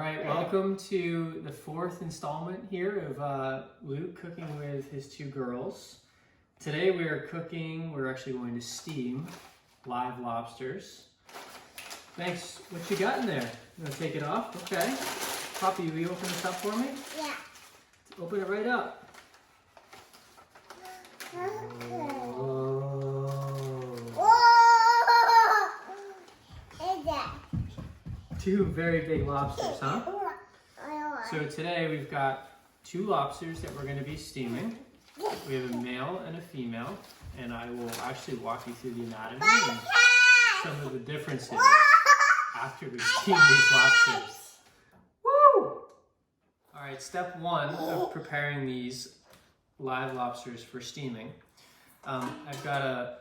right, welcome to the fourth installment here of Luke cooking with his two girls. Today we're actually going to steam live lobsters. Thanks. What you got in there? You want to take it off? Okay. Poppy, will you open this up for me? Yeah. Open it right up. Two very big lobsters, huh? So today we've got two lobsters that we're going to be steaming. We have a male and a female, and I will actually walk you through the anatomy and some of the differences after we steam these lobsters. Woo! Alright, step one of preparing these live lobsters for steaming. I've got a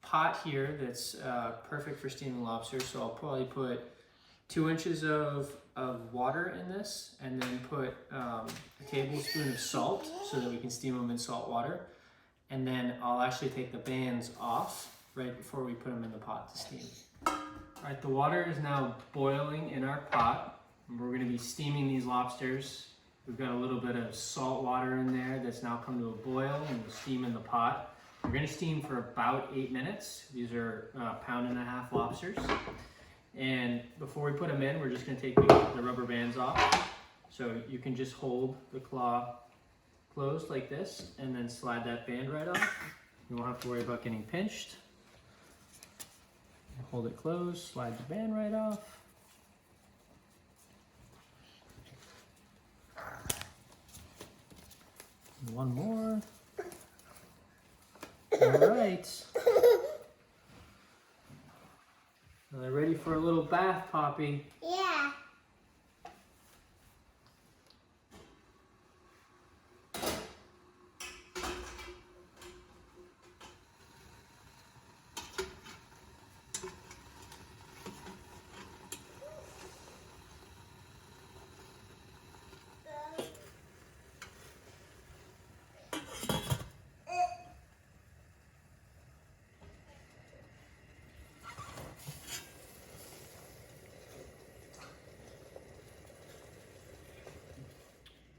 pot here that's perfect for steaming lobsters, so I'll probably put 2 inches of water in this, and then put a tablespoon of salt so that we can steam them in salt water. And then I'll actually take the bands off right before we put them in the pot to steam. Alright, the water is now boiling in our pot, and we're going to be steaming these lobsters. We've got a little bit of salt water in there that's now come to a boil, and we'll steam in the pot. We're going to steam for about 8 minutes. These are 1.5 pound lobsters. And before we put them in, we're just going to take the rubber bands off. So you can just hold the claw closed like this and then slide that band right off. You won't have to worry about getting pinched. Hold it closed, slide the band right off. And one more. All right. Are they ready for a little bath, Poppy? Yeah.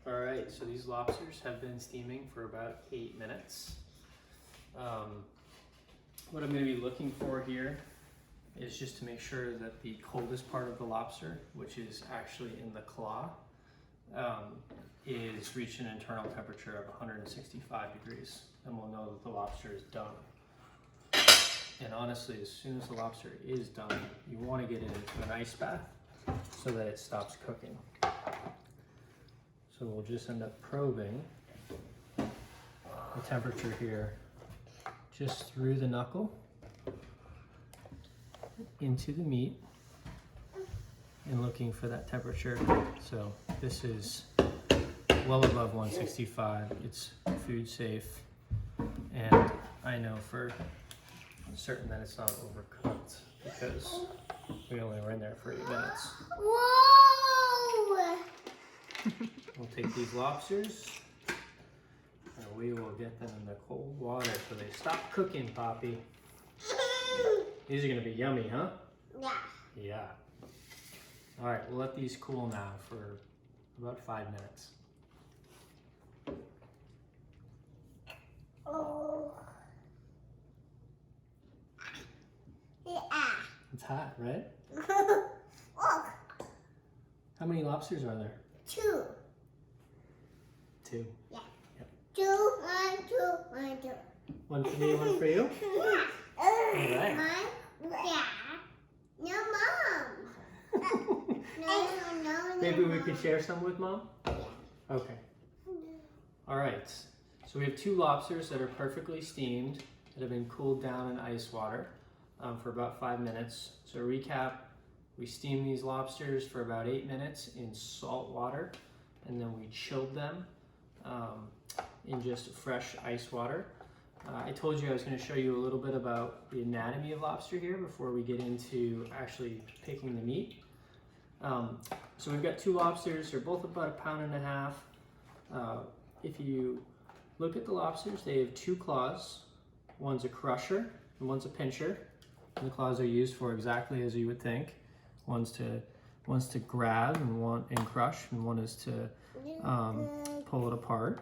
Alright, so these lobsters have been steaming for about 8 minutes. What I'm going to be looking for here is just to make sure that the coldest part of the lobster, which is actually in the claw, is reaching an internal temperature of 165 degrees, and we'll know that the lobster is done. And honestly, as soon as the lobster is done, you want to get it into an ice bath so that it stops cooking. So we'll just end up probing the temperature here just through the knuckle into the meat and looking for that temperature. So this is well above 165. It's food safe, and I know for certain that it's not overcooked because we only were in there for 8 minutes. Whoa! We'll take these lobsters and we will get them in the cold water so they stop cooking, Poppy. These are going to be yummy, huh? Yeah. Yeah. All right, we'll let these cool now for about 5 minutes. Oh. Yeah. It's hot, right? Oh. How many lobsters are there? 2. 2. Yeah. Yep. 2, 1, 2, 1, 2. One for me, one for you? Yeah. Alright. Yeah. No, Mom. No. Maybe we could share some with Mom? Okay. All right. So we have 2 lobsters that are perfectly steamed that have been cooled down in ice water for about 5 minutes. So recap, we steamed these lobsters for about 8 minutes in salt water, and then we chilled them in just fresh ice water. I told you I was going to show you a little bit about the anatomy of lobster here before we get into actually picking the meat. So we've got 2 lobsters. They're both about 1.5 pounds. If you look at the lobsters, they have 2 claws. One's a crusher and one's a pincher. And the claws are used for exactly as you would think. One's to One's to grab and crush, and one is to pull it apart.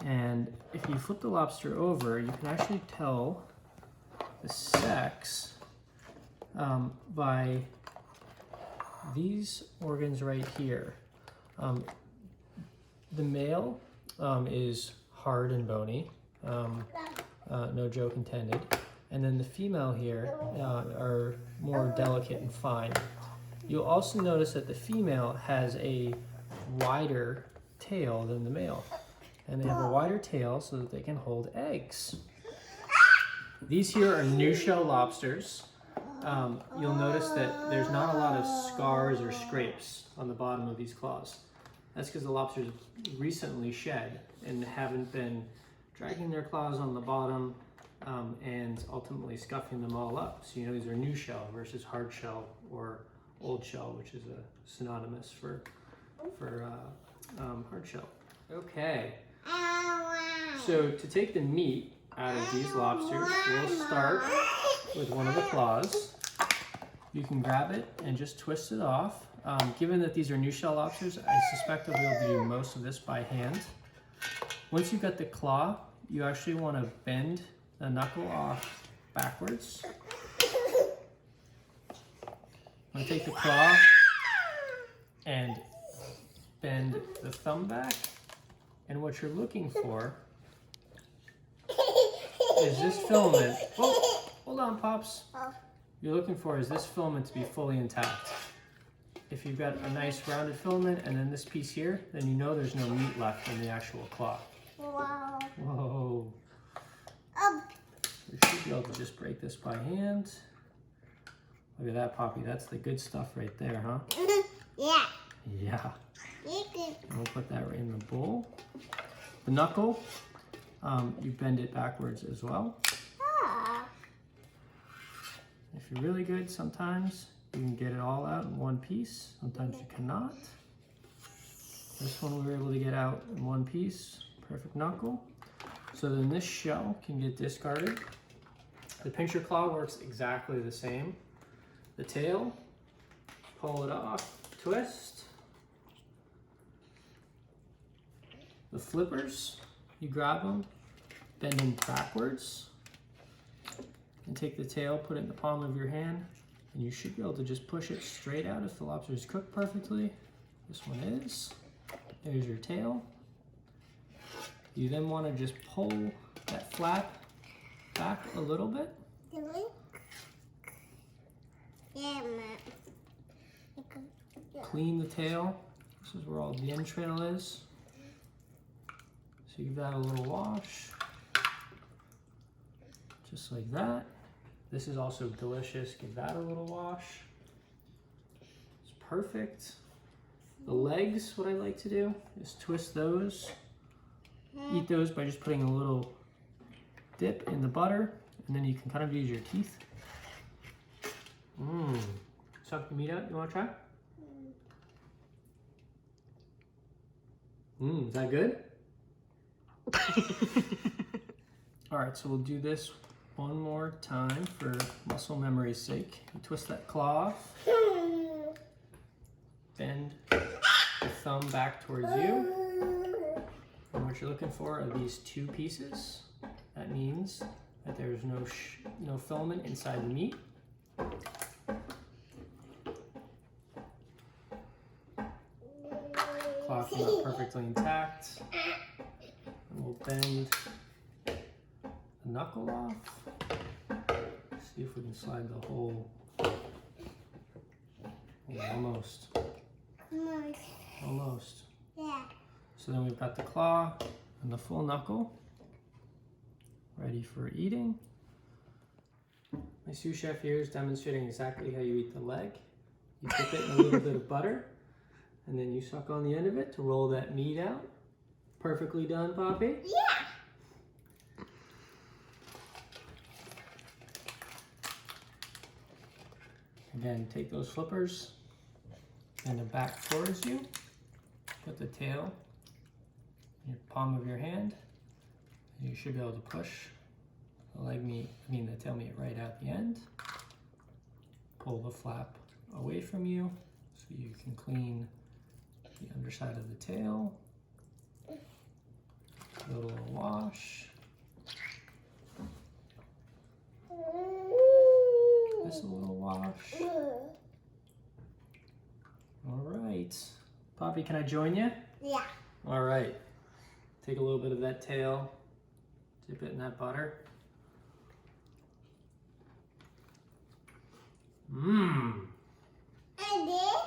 And if you flip the lobster over, you can actually tell the sex by these organs right here. The male is hard and bony, no joke intended. And then the female here are more delicate and fine. You'll also notice that the female has a wider tail than the male. And they have a wider tail so that they can hold eggs. These here are new shell lobsters. You'll notice that there's not a lot of scars or scrapes on the bottom of these claws. That's because the lobsters recently shed and haven't been dragging their claws on the bottom and ultimately scuffing them all up. So you know these are new shell versus hard shell or old shell, which is a synonymous for hard shell. Okay. So to take the meat out of these lobsters, we'll start with one of the claws. You can grab it and just twist it off. Given that these are new shell lobsters, I suspect I'll be able to do most of this by hand. Once you've got the claw, you actually want to bend the knuckle off backwards. I'm going to take the claw and bend the thumb back. And what you're looking for is this filament. Oh, hold on, Pops. You're looking for is this filament to be fully intact. If you've got a nice rounded filament and then this piece here, then you know there's no meat left in the actual claw. Wow. Whoa. You should be able to just break this by hand. Look at that, Poppy. That's the good stuff right there, huh? Yeah. Yeah. And we'll put that right in the bowl. The knuckle, you bend it backwards as well. If you're really good, sometimes you can get it all out in one piece. Sometimes you cannot. This one we were able to get out in one piece. Perfect knuckle. So then this shell can get discarded. The pincher claw works exactly the same. The tail, pull it off, twist. The flippers, you grab them, bend them backwards, and take the tail, put it in the palm of your hand, and you should be able to just push it straight out if the lobster is cooked perfectly. This one is. There's your tail. You then want to just pull that flap back a little bit. Yeah, Clean the tail. This is where all the entrail is. So you give that a little wash. Just like that. This is also delicious. Give that a little wash. It's perfect. The legs, what I like to do is twist those. Eat those by just putting a little dip in the butter, and then you can kind of use your teeth. Suck the meat out. You want to try? Is that good? All right, so we'll do this one more time for muscle memory's sake. You twist that claw off. Bend the thumb back towards you. And what you're looking for are these two pieces. That means that there's no filament inside the meat. Claw came out perfectly intact. And we'll bend the knuckle off. See if we can slide the whole. Yeah, almost. Almost. Yeah. So then we've got the claw and the full knuckle ready for eating. My sous chef here is demonstrating exactly how you eat the leg. You dip it in a little bit of butter, and then you suck on the end of it to roll that meat out. Perfectly done, Poppy? Yeah. Again, take those flippers, bend them back towards you. Put the tail in your palm of your hand, and you should be able to push the tail meat right at the end. Pull the flap away from you, So you can clean the underside of the tail. A little wash. This a little wash. All right. Poppy, can I join you? Yeah. All right. Take a little bit of that tail, dip it in that butter. Mmm. And this?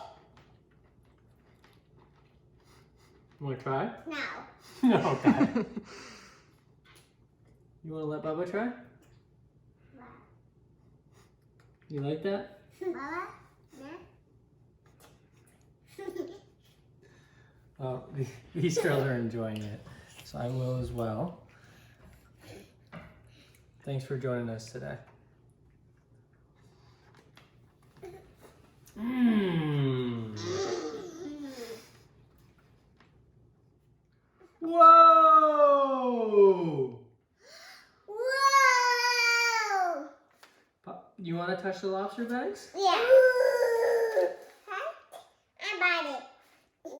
You want to try? No. Okay. You want to let Bubba try? You like that? Baba? Oh, these girls are enjoying it, so I will as well. Thanks for joining us today. Mmm. Whoa! Whoa! You want to touch the lobster bags? Yeah. Huh? I bought it.